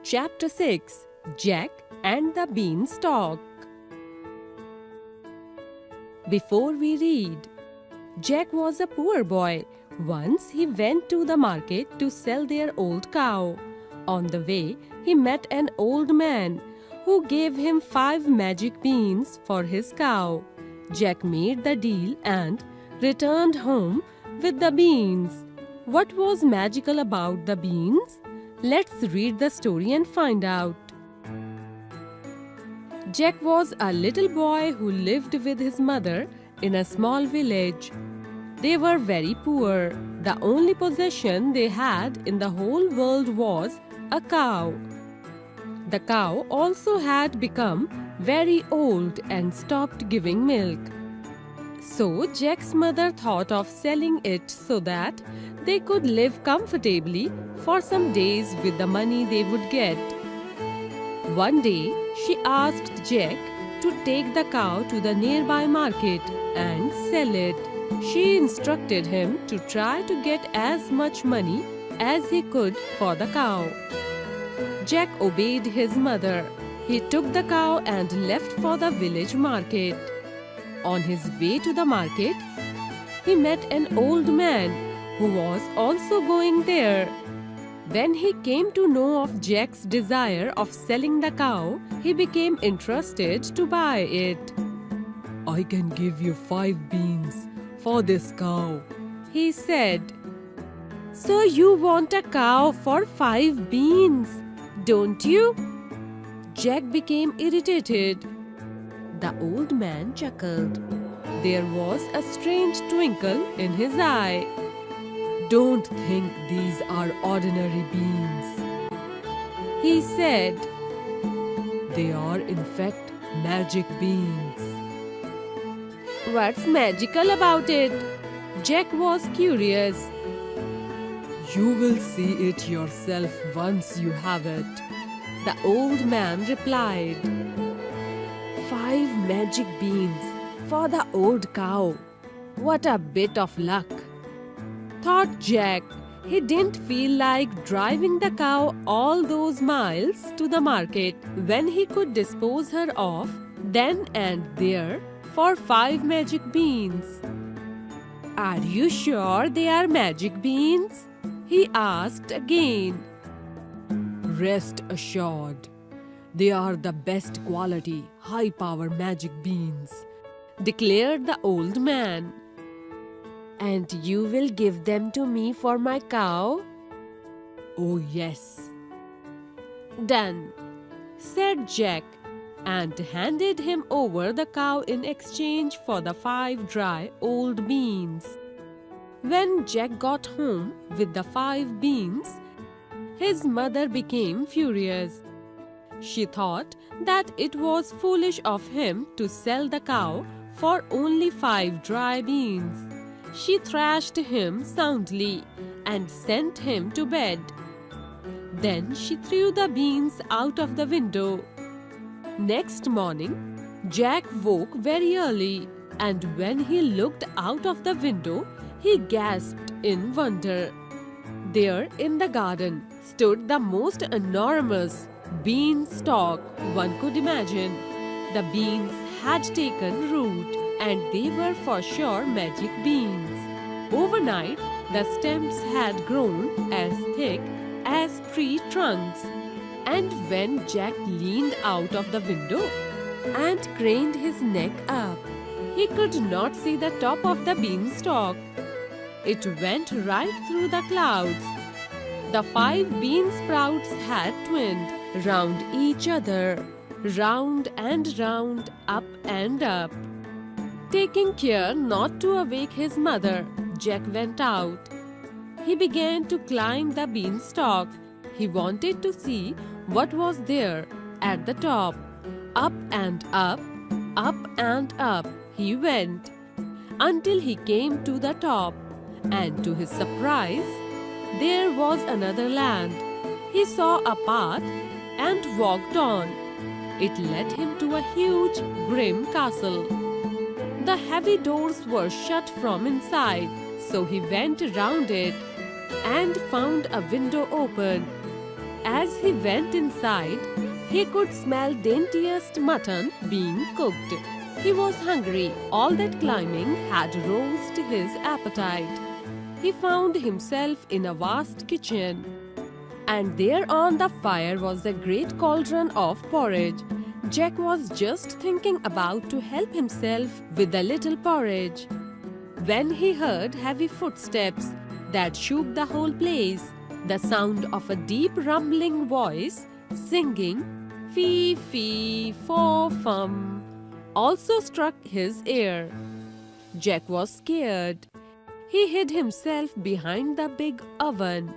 Chapter 6 Jack and the Beanstalk. Before we read, Jack was a poor boy. Once he went to the market to sell their old cow. On the way, he met an old man who gave him 5 magic beans for his cow. Jack made the deal and returned home with the beans. What was magical about the beans? Let's read the story and find out. Jack was a little boy who lived with his mother in a small village. They were very poor. The only possession they had in the whole world was a cow. The cow also had become very old and stopped giving milk. So Jack's mother thought of selling it so that they could live comfortably for some days with the money they would get. One day, she asked Jack to take the cow to the nearby market and sell it. She instructed him to try to get as much money as he could for the cow. Jack obeyed his mother. He took the cow and left for the village market. On his way to the market, he met an old man who was also going there. When he came to know of Jack's desire of selling the cow, he became interested to buy it. "I can give you 5 beans for this cow," he said. "So you want a cow for 5 beans, don't you?" Jack became irritated. The old man chuckled. There was a strange twinkle in his eye. "Don't think these are ordinary beans," he said. "They are in fact magic beans." What's magical about it? Jack was curious. "You will see it yourself once you have it," the old man replied. 5 magic beans for the old cow. What a bit of luck, thought Jack. He didn't feel like driving the cow all those miles to the market when he could dispose her off then and there for 5 magic beans. "Are you sure they are magic beans?" he asked again. "Rest assured. They are the best quality, high-power magic beans," declared the old man. "And you will give them to me for my cow?" "Oh yes." "Done," said Jack, and handed him over the cow in exchange for the 5 dry old beans. When Jack got home with the 5 beans, his mother became furious. She thought that it was foolish of him to sell the cow for only 5 dry beans. She thrashed him soundly and sent him to bed. Then she threw the beans out of the window. Next morning, Jack woke very early, and when he looked out of the window, he gasped in wonder. There in the garden stood the most enormous beanstalk one could imagine. The beans had taken root, and they were for sure magic beans. Overnight, the stems had grown as thick as tree trunks, and when Jack leaned out of the window and craned his neck up, he could not see the top of the beanstalk. It went right through the clouds. The 5 bean sprouts had twined round each other, round and round, up and up. Taking care not to awake his mother, Jack went out. He began to climb the beanstalk. He wanted to see what was there at the top. Up and up, up and up he went, until he came to the top, and to his surprise, there was another land. He saw a path and walked on. It led him to a huge, grim castle. The heavy doors were shut from inside, so he went round it and found a window open. As he went inside, he could smell daintiest mutton being cooked. He was hungry. All that climbing had roused his appetite. He found himself in a vast kitchen. And there on the fire was a great cauldron of porridge. Jack was just thinking about to help himself with a little porridge, when he heard heavy footsteps that shook the whole place. The sound of a deep rumbling voice singing "Fee, fee, faw, fum" also struck his ear. Jack was scared. He hid himself behind the big oven.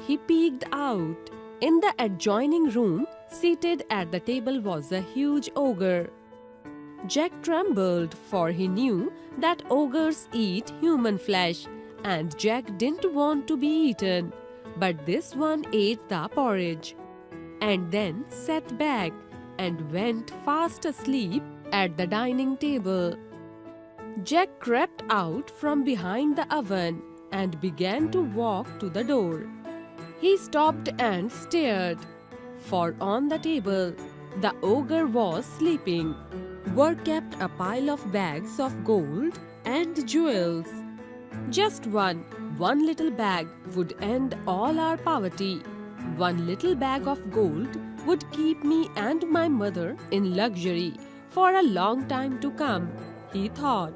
He peeked out. In the adjoining room, seated at the table, was a huge ogre. Jack trembled, for he knew that ogres eat human flesh, and Jack didn't want to be eaten. But this one ate the porridge, and then sat back and went fast asleep at the dining table. Jack crept out from behind the oven and began to walk to the door. He stopped and stared, for on the table the ogre was sleeping were kept a pile of bags of gold and jewels. Just one little bag would end all our poverty. One little bag of gold would keep me and my mother in luxury for a long time to come, he thought.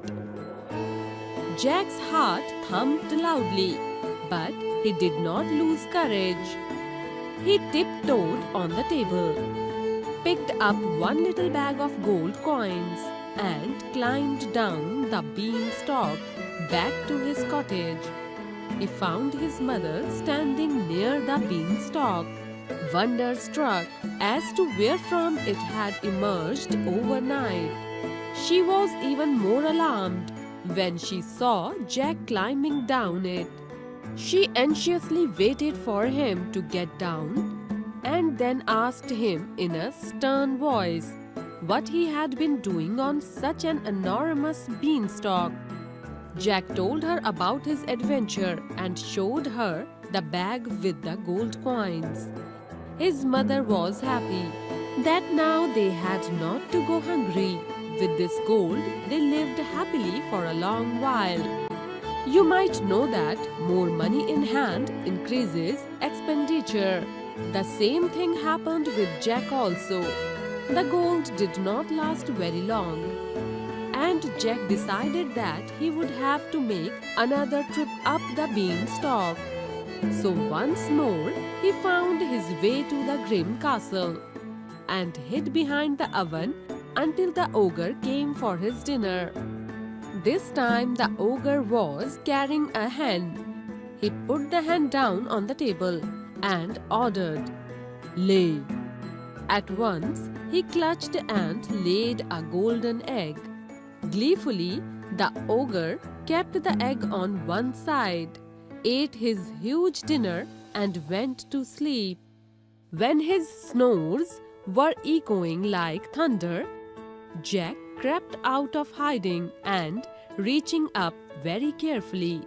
Jack's heart thumped loudly, but he did not lose courage. He tiptoed on the table, picked up one little bag of gold coins, and climbed down the beanstalk back to his cottage. He found his mother standing near the beanstalk, wonder-struck as to wherefrom it had emerged overnight. She was even more alarmed when she saw Jack climbing down it. She anxiously waited for him to get down and then asked him in a stern voice what he had been doing on such an enormous beanstalk. Jack told her about his adventure and showed her the bag with the gold coins. His mother was happy that now they had not to go hungry. With this gold, they lived happily for a long while. You might know that more money in hand increases expenditure. The same thing happened with Jack also. The gold did not last very long, and Jack decided that he would have to make another trip up the beanstalk. So once more he found his way to the grim castle and hid behind the oven until the ogre came for his dinner. This time the ogre was carrying a hen. He put the hen down on the table and ordered, "Lay." At once he clutched and laid a golden egg. Gleefully, the ogre kept the egg on one side, ate his huge dinner, and went to sleep. When his snores were echoing like thunder, Jack crept out of hiding and, reaching up very carefully,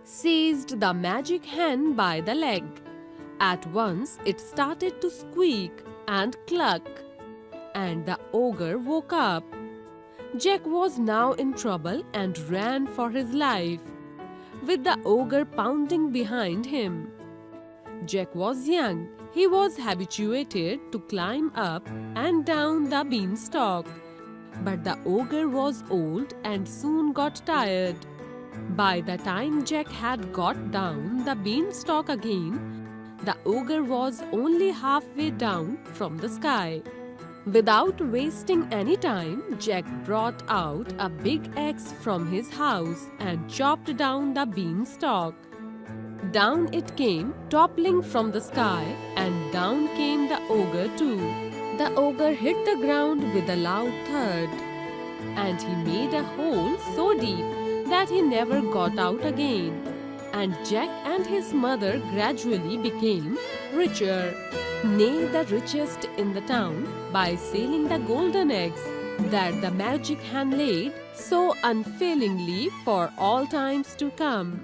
seized the magic hen by the leg. At once it started to squeak and cluck, and the ogre woke up. Jack was now in trouble and ran for his life, with the ogre pounding behind him. Jack was young. He was habituated to climb up and down the beanstalk. But the ogre was old and soon got tired. By the time Jack had got down the beanstalk again, the ogre was only halfway down from the sky. Without wasting any time, Jack brought out a big axe from his house and chopped down the beanstalk. Down it came, toppling from the sky, and down came the ogre too. The ogre hit the ground with a loud thud, and he made a hole so deep that he never got out again. And Jack and his mother gradually became richer, nay, the richest in the town, by selling the golden eggs that the magic hen laid so unfailingly for all times to come.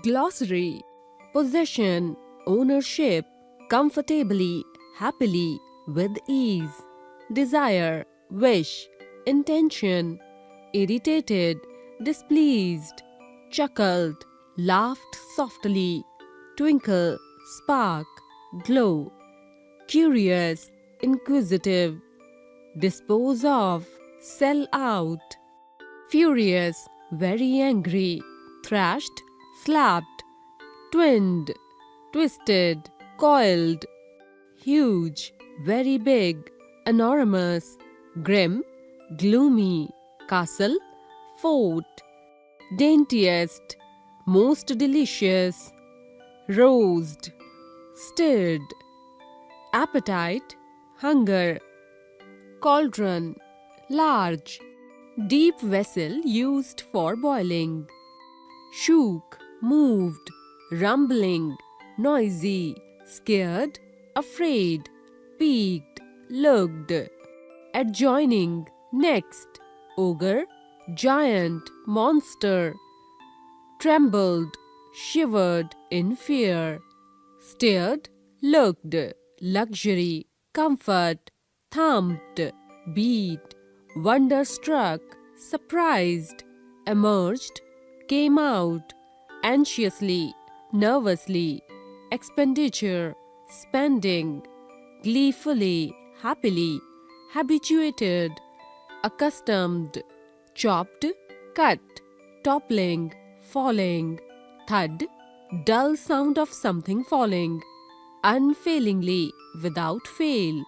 Glossary. possession, ownership, comfortably, happily, with ease, desire, wish, intention, irritated, displeased, chuckled, laughed softly, twinkle, spark, glow, curious, inquisitive, dispose of, sell out, furious, very angry, thrashed, slapped, twinned, twisted, coiled, huge, very big, enormous, grim, gloomy, castle, fort, daintiest, most delicious, roast, stirred, appetite, hunger, cauldron, large, deep vessel used for boiling, shook, moved, rumbling, noisy, scared, afraid, peaked, looked, adjoining, next, ogre, giant, monster, trembled, shivered in fear, stared, looked, luxury, comfort, thumped, beat, wonderstruck, surprised, emerged, came out, anxiously, nervously, expenditure, spending, gleefully, happily, habituated, accustomed, chopped, cut, toppling, falling, thud, dull sound of something falling, unfailingly, without fail,